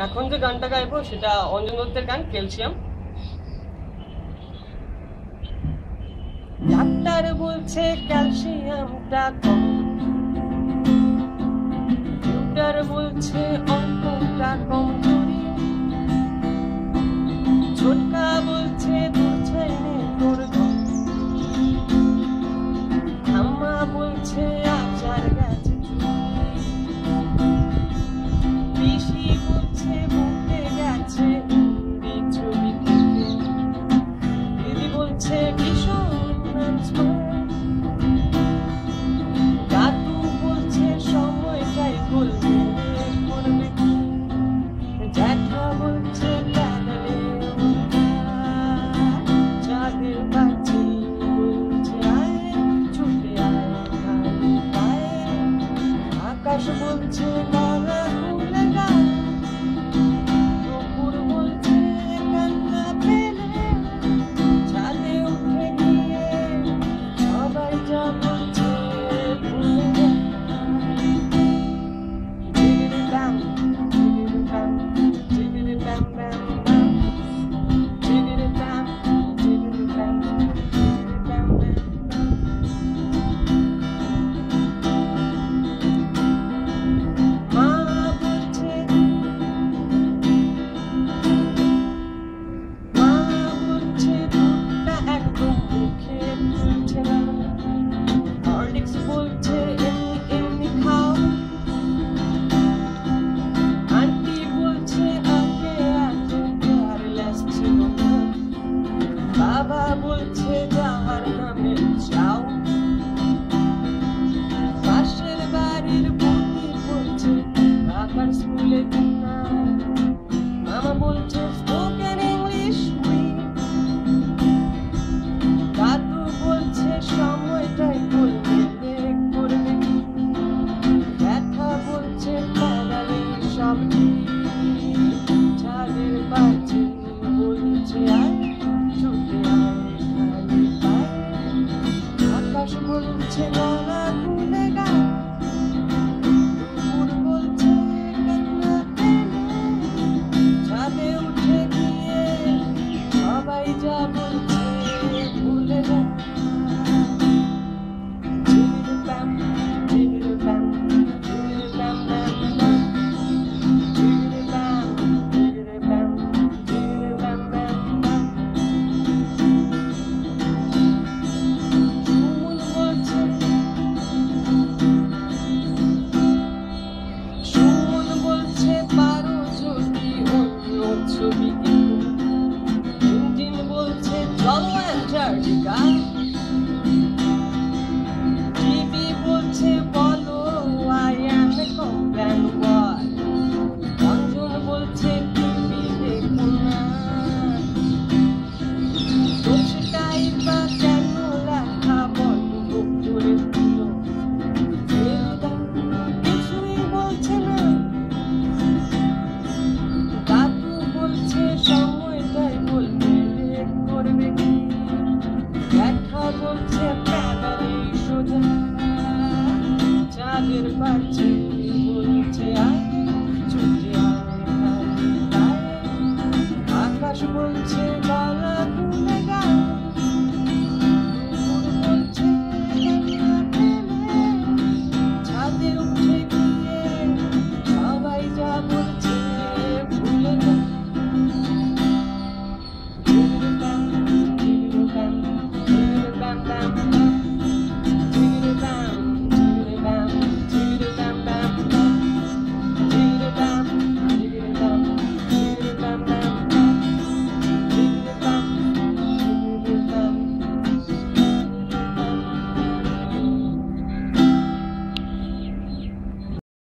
এখন যে গানটা গাইবো সেটা অঞ্জন দত্তের গান ক্যালসিয়াম। ডাক্তার বলছে ক্যালসিয়ামটা কম, ডাক্তার বলছে অঙ্কটা কমজোরি, ছোটকা বলছে দুধ চাইনে তোর ঘর, ঠাম্মা বলছে আচার গাছে পিসি বলছে বুকে গেছে ছবি থেকে, দিদি বলছে ভীষণ দাদু বলছে সময়টাই বলবে করবে, জ্যাঠা বলছে চাঁদের বাচ্চি বলছে আয় ছুটে আয় খালি পায়ে, আকাশ বলছে গলা খুলে গায়, দুপুর বলছে কান্না পেলে ছাদে উঠে গিয়ে সবাই যা বলছে ভুলে যায়। জিগিরি ব্যাম জিগিরি ব্যাম জিগিরি ব্যাম ব্যাম ব্যাম, জিগিরি ব্যাম জিগিরি ব্যাম জিগিরি ব্যাম ব্যাম। মা বলছে দুধটা একদম মুখে তুলছে না, হরলিক্স বলছে এমনি এমনি খাও, আন্টি বলছে আগে আগে কেয়ারলেস ছিল না, বাবা বলছে যাহার নামে যাও, পাশের বাড়ির বৌদি বলছে বাবার স্কুলে না, মামা বলছে স্পোকেন ইংলিশ উইক, দাদু বলছে সময়টাই বলবে করবে, ব্যথা বলছে পাড়ালে সব ছাদের বাচ্চি বলছে আয় ছুটে আয় খালি পায়ে, আকাশ বলছে গলা খুলে গায়, দুপুর বলছে কান্না পেলে ছাদে উঠে গিয়ে সবাই যা বলছে ভুলে যায়। জিগিরি ব্যাম জিগিরি ব্যাম জিগিরি ব্যাম ব্যাম ব্যাম, জিগিরি ব্যাম জিগিরি ব্যাম জিগিরি ব্যাম ব্যাম ব্যাম। সুমন বলছে সুমন বলছে পারো যদি অন্য ছবি এঁকো, টিনটিন বলছে চলো অ্যান্টার্কটিকা, টিভি বলছে বলো আই অ্যাম এ কমপ্লেন বয়, অঞ্জন বলছে টিভি দেখো না, দোষটাই বা কেন লেখা বন্ধ করে দিল, ফেলুদা কিছুই বলছে না, দাদু বলছে সময়টাই বলবে করবে কি, জ্যাঠা বলছে প্যাদারি সোজা, চাঁদের বাচ্চি বলছে আয় ছুটে আয় খালি পায়ে, আকাশ বলছে